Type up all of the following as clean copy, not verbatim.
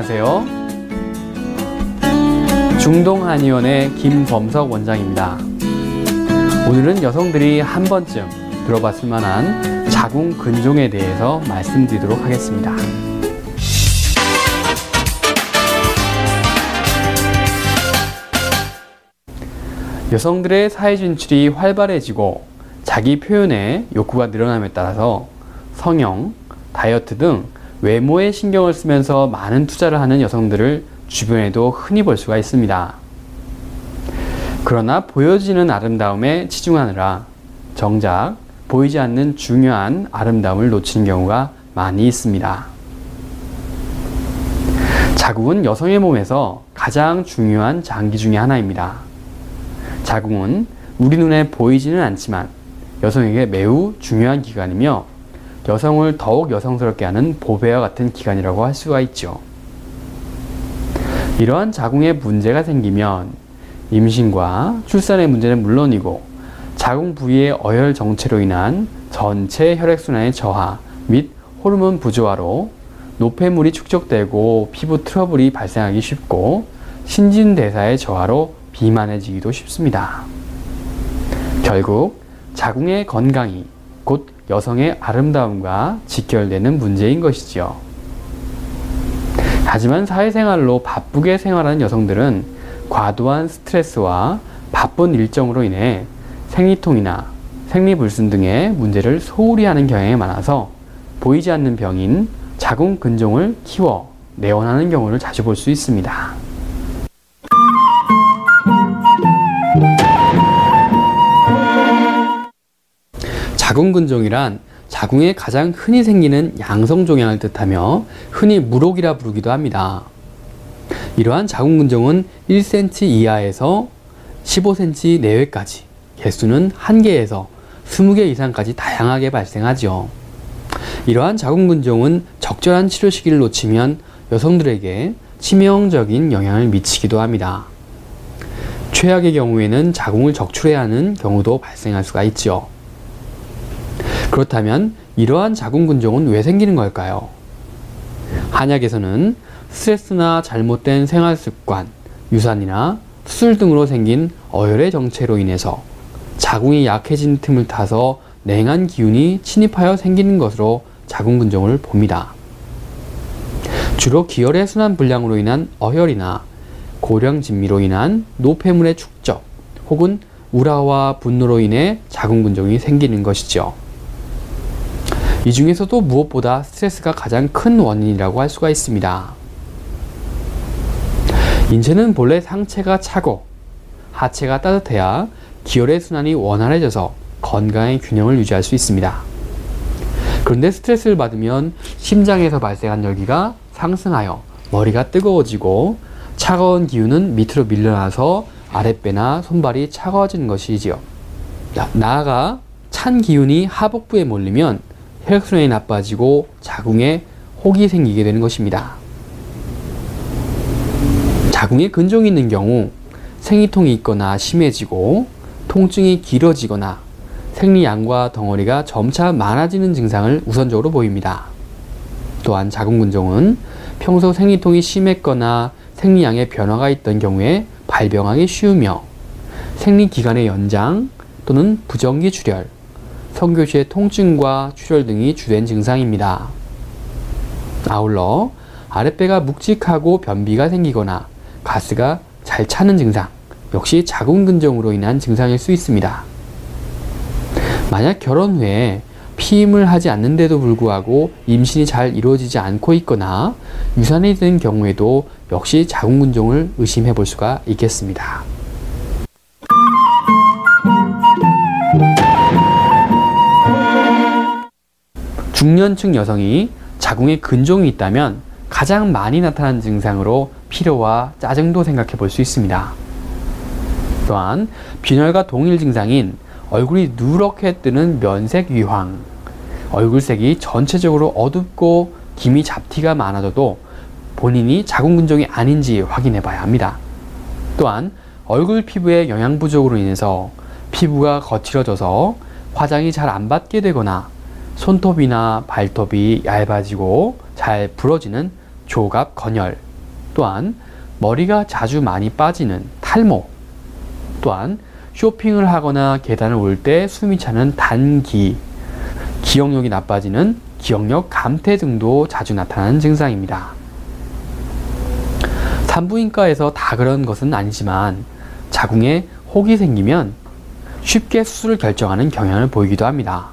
안녕하세요. 중동한의원의 김범석 원장입니다. 오늘은 여성들이 한 번쯤 들어봤을 만한 자궁 근종에 대해서 말씀드리도록 하겠습니다. 여성들의 사회 진출이 활발해지고 자기 표현의 욕구가 늘어남에 따라서 성형, 다이어트 등 외모에 신경을 쓰면서 많은 투자를 하는 여성들을 주변에도 흔히 볼 수가 있습니다. 그러나 보여지는 아름다움에 치중하느라 정작 보이지 않는 중요한 아름다움을 놓치는 경우가 많이 있습니다. 자궁은 여성의 몸에서 가장 중요한 장기 중의 하나입니다. 자궁은 우리 눈에 보이지는 않지만 여성에게 매우 중요한 기관이며 여성을 더욱 여성스럽게 하는 보배와 같은 기관이라고 할 수가 있죠. 이러한 자궁에 문제가 생기면 임신과 출산의 문제는 물론이고 자궁 부위의 어혈 정체로 인한 전체 혈액순환의 저하 및 호르몬 부조화로 노폐물이 축적되고 피부 트러블이 발생하기 쉽고 신진대사의 저하로 비만해지기도 쉽습니다. 결국 자궁의 건강이 곧 여성의 아름다움과 직결되는 문제인 것이지요. 하지만 사회생활로 바쁘게 생활하는 여성들은 과도한 스트레스와 바쁜 일정으로 인해 생리통이나 생리불순 등의 문제를 소홀히 하는 경향이 많아서 보이지 않는 병인 자궁 근종을 키워 내원하는 경우를 자주 볼 수 있습니다. 자궁 근종이란 자궁에 가장 흔히 생기는 양성 종양을 뜻하며 흔히 물혹이라 부르기도 합니다. 이러한 자궁 근종은 1cm 이하에서 15cm 내외까지 개수는 1개에서 20개 이상까지 다양하게 발생하죠. 이러한 자궁 근종은 적절한 치료 시기를 놓치면 여성들에게 치명적인 영향을 미치기도 합니다. 최악의 경우에는 자궁을 적출해야 하는 경우도 발생할 수가 있죠. 그렇다면 이러한 자궁 근종은 왜 생기는 걸까요? 한약에서는 스트레스나 잘못된 생활 습관, 유산이나 수술 등으로 생긴 어혈의 정체로 인해서 자궁이 약해진 틈을 타서 냉한 기운이 침입하여 생기는 것으로 자궁 근종을 봅니다. 주로 기혈의 순환 불량으로 인한 어혈이나 고령 진미로 인한 노폐물의 축적 혹은 우라와 분노로 인해 자궁 근종이 생기는 것이죠. 이 중에서도 무엇보다 스트레스가 가장 큰 원인이라고 할 수가 있습니다. 인체는 본래 상체가 차고 하체가 따뜻해야 기혈의 순환이 원활해져서 건강의 균형을 유지할 수 있습니다. 그런데 스트레스를 받으면 심장에서 발생한 열기가 상승하여 머리가 뜨거워지고 차가운 기운은 밑으로 밀려나서 아랫배나 손발이 차가워지는 것이지요. 나아가 찬 기운이 하복부에 몰리면 혈액순환이 나빠지고 자궁에 혹이 생기게 되는 것입니다. 자궁에 근종이 있는 경우 생리통이 있거나 심해지고 통증이 길어지거나 생리양과 덩어리가 점차 많아지는 증상을 우선적으로 보입니다. 또한 자궁 근종은 평소 생리통이 심했거나 생리양에 변화가 있던 경우에 발병하기 쉬우며 생리기간의 연장 또는 부정기 출혈, 성교 시의 통증과 출혈 등이 주된 증상입니다. 아울러 아랫배가 묵직하고 변비가 생기거나 가스가 잘 차는 증상 역시 자궁 근종으로 인한 증상일 수 있습니다. 만약 결혼 후에 피임을 하지 않는데도 불구하고 임신이 잘 이루어지지 않고 있거나 유산이 된 경우에도 역시 자궁 근종을 의심해 볼 수가 있겠습니다. 중년층 여성이 자궁에 근종이 있다면 가장 많이 나타나는 증상으로 피로와 짜증도 생각해 볼 수 있습니다. 또한 빈혈과 동일 증상인 얼굴이 누렇게 뜨는 면색 위황, 얼굴색이 전체적으로 어둡고 기미 잡티가 많아져도 본인이 자궁 근종이 아닌지 확인해 봐야 합니다. 또한 얼굴 피부의 영양 부족으로 인해서 피부가 거칠어져서 화장이 잘 안 받게 되거나 손톱이나 발톱이 얇아지고 잘 부러지는 조갑 건열 또한 머리가 자주 많이 빠지는 탈모, 또한 쇼핑을 하거나 계단을 올 때 숨이 차는 단기, 기억력이 나빠지는 기억력 감퇴 등도 자주 나타나는 증상입니다. 산부인과에서 다 그런 것은 아니지만 자궁에 혹이 생기면 쉽게 수술을 결정하는 경향을 보이기도 합니다.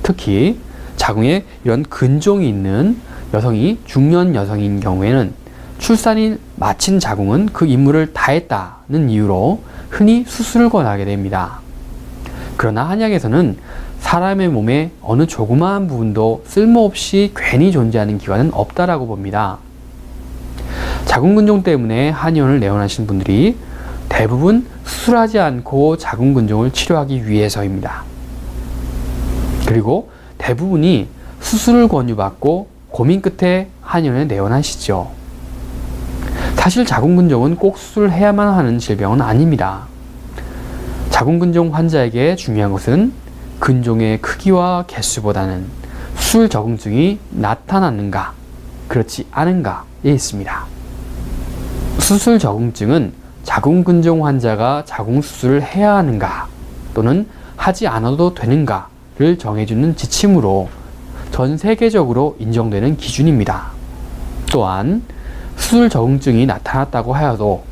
특히 자궁에 이런 근종이 있는 여성이 중년 여성인 경우에는 출산이 마친 자궁은 그 임무를 다했다는 이유로 흔히 수술을 권하게 됩니다. 그러나 한약에서는 사람의 몸에 어느 조그마한 부분도 쓸모없이 괜히 존재하는 기관은 없다라고 봅니다. 자궁근종 때문에 한의원을 내원하신 분들이 대부분 수술하지 않고 자궁근종을 치료하기 위해서입니다. 그리고 대부분이 수술을 권유받고 고민 끝에 한의원에 내원하시죠. 사실 자궁근종은 꼭 수술을 해야만 하는 질병은 아닙니다. 자궁근종 환자에게 중요한 것은 근종의 크기와 개수보다는 수술 적응증이 나타나는가, 그렇지 않은가에 있습니다. 수술 적응증은 자궁근종 환자가 자궁수술을 해야 하는가 또는 하지 않아도 되는가를 정해주는 지침으로 전 세계적으로 인정되는 기준입니다. 또한 수술 적응증이 나타났다고 하여도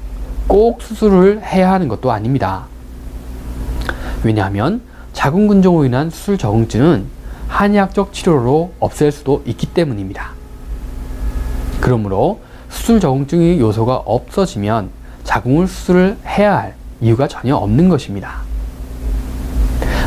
꼭 수술을 해야 하는 것도 아닙니다. 왜냐하면 자궁근종으로 인한 수술 적응증은 한의학적 치료로 없앨 수도 있기 때문입니다. 그러므로 수술 적응증의 요소가 없어지면 자궁을 수술을 해야 할 이유가 전혀 없는 것입니다.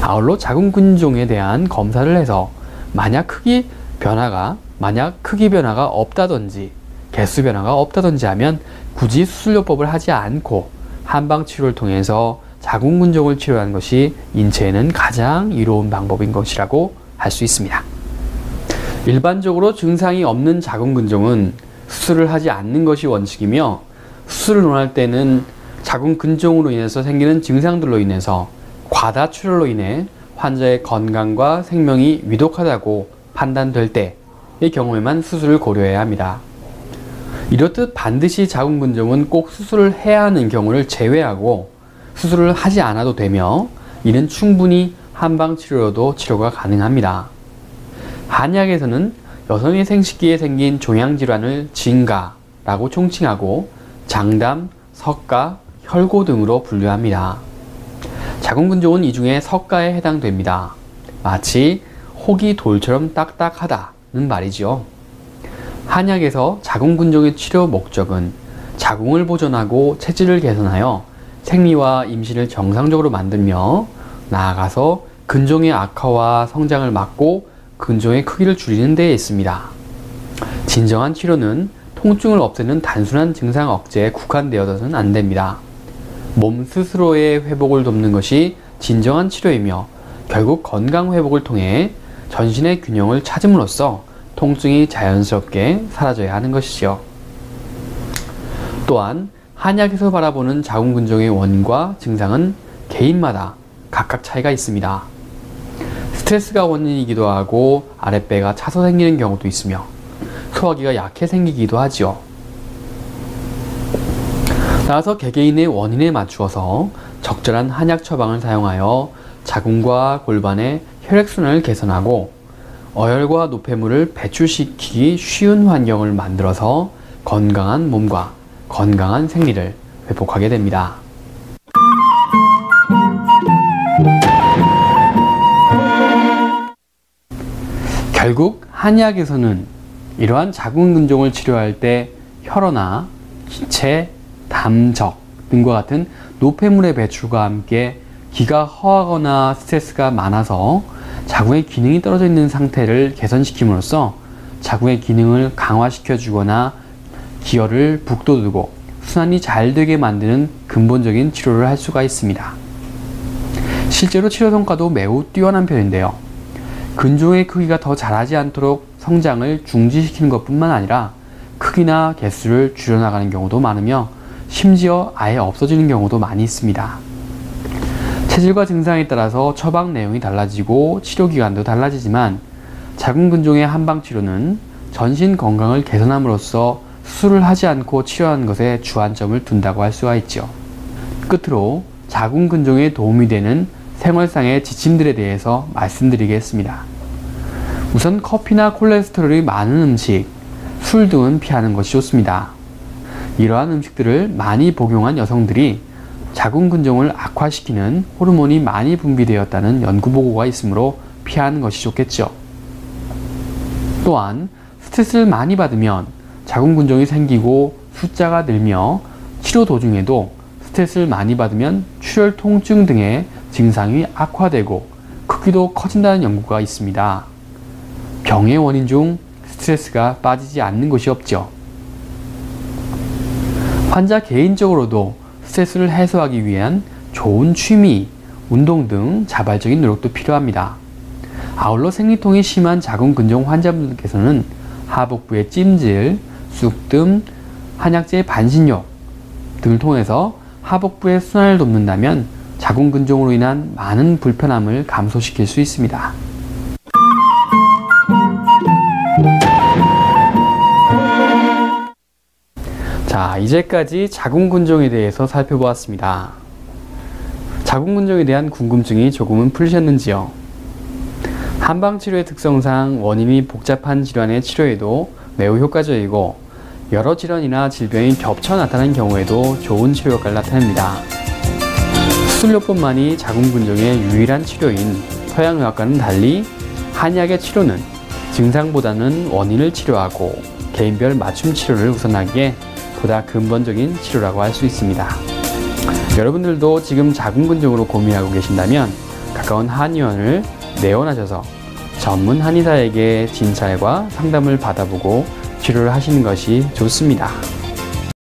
아울러 자궁근종에 대한 검사를 해서 만약 크기 변화가 없다든지 개수 변화가 없다든지 하면 굳이 수술요법을 하지 않고 한방치료를 통해서 자궁근종을 치료하는 것이 인체에는 가장 이로운 방법인 것이라고 할 수 있습니다. 일반적으로 증상이 없는 자궁근종은 수술을 하지 않는 것이 원칙이며, 수술을 논할 때는 자궁근종으로 인해서 생기는 증상들로 인해서 과다출혈로 인해 환자의 건강과 생명이 위독하다고 판단될 때의 경우에만 수술을 고려해야 합니다. 이렇듯 반드시 자궁근종은 꼭 수술을 해야 하는 경우를 제외하고 수술을 하지 않아도 되며, 이는 충분히 한방치료로도 치료가 가능합니다. 한의학에서는 여성의 생식기에 생긴 종양질환을 진가라고 총칭하고 장담, 석가, 혈고 등으로 분류합니다. 자궁근종은 이 중에 석가에 해당됩니다. 마치 혹이 돌처럼 딱딱하다는 말이지요. 한약에서 자궁근종의 치료 목적은 자궁을 보존하고 체질을 개선하여 생리와 임신을 정상적으로 만들며, 나아가서 근종의 악화와 성장을 막고 근종의 크기를 줄이는 데에 있습니다. 진정한 치료는 통증을 없애는 단순한 증상 억제에 국한되어서는 안 됩니다. 몸 스스로의 회복을 돕는 것이 진정한 치료이며, 결국 건강 회복을 통해 전신의 균형을 찾음으로써 통증이 자연스럽게 사라져야 하는 것이지요. 또한 한약에서 바라보는 자궁근종의 원인과 증상은 개인마다 각각 차이가 있습니다. 스트레스가 원인이기도 하고 아랫배가 차서 생기는 경우도 있으며 소화기가 약해 생기기도 하지요. 따라서 개개인의 원인에 맞추어서 적절한 한약 처방을 사용하여 자궁과 골반의 혈액순환을 개선하고 어혈과 노폐물을 배출시키기 쉬운 환경을 만들어서 건강한 몸과 건강한 생리를 회복하게 됩니다. 결국 한의학에서는 이러한 자궁근종을 치료할 때 혈어나 기체, 담적 등과 같은 노폐물의 배출과 함께 기가 허하거나 스트레스가 많아서 자궁의 기능이 떨어져 있는 상태를 개선시킴으로써 자궁의 기능을 강화시켜 주거나 기혈을 북돋우고 순환이 잘 되게 만드는 근본적인 치료를 할 수가 있습니다. 실제로 치료 성과도 매우 뛰어난 편인데요. 근종의 크기가 더 자라지 않도록 성장을 중지시키는 것뿐만 아니라 크기나 개수를 줄여나가는 경우도 많으며 심지어 아예 없어지는 경우도 많이 있습니다. 체질과 증상에 따라서 처방 내용이 달라지고 치료기간도 달라지지만 자궁근종의 한방치료는 전신 건강을 개선함으로써 수술을 하지 않고 치료하는 것에 주안점을 둔다고 할 수가 있죠. 끝으로 자궁근종에 도움이 되는 생활상의 지침들에 대해서 말씀드리겠습니다. 우선 커피나 콜레스테롤이 많은 음식, 술 등은 피하는 것이 좋습니다. 이러한 음식들을 많이 복용한 여성들이 자궁근종을 악화시키는 호르몬이 많이 분비되었다는 연구 보고가 있으므로 피하는 것이 좋겠죠. 또한 스트레스를 많이 받으면 자궁근종이 생기고 숫자가 늘며 치료 도중에도 스트레스를 많이 받으면 출혈 통증 등의 증상이 악화되고 크기도 커진다는 연구가 있습니다. 병의 원인 중 스트레스가 빠지지 않는 것이 없죠. 환자 개인적으로도 스트레스를 해소하기 위한 좋은 취미, 운동 등 자발적인 노력도 필요합니다. 아울러 생리통이 심한 자궁근종 환자분들께서는 하복부의 찜질, 쑥뜸, 한약재 반신욕 등을 통해서 하복부의 순환을 돕는다면 자궁근종으로 인한 많은 불편함을 감소시킬 수 있습니다. 자, 이제까지 자궁근종에 대해서 살펴보았습니다. 자궁근종에 대한 궁금증이 조금은 풀리셨는지요? 한방치료의 특성상 원인이 복잡한 질환의 치료에도 매우 효과적이고 여러 질환이나 질병이 겹쳐 나타난 경우에도 좋은 치료 효과를 나타냅니다. 수술요법만이 자궁근종의 유일한 치료인 서양의학과는 달리 한의학의 치료는 증상보다는 원인을 치료하고 개인별 맞춤 치료를 우선하기에 보다 근본적인 치료라고 할 수 있습니다. 여러분들도 지금 자궁근종으로 고민하고 계신다면 가까운 한의원을 내원하셔서 전문 한의사에게 진찰과 상담을 받아보고 치료를 하시는 것이 좋습니다.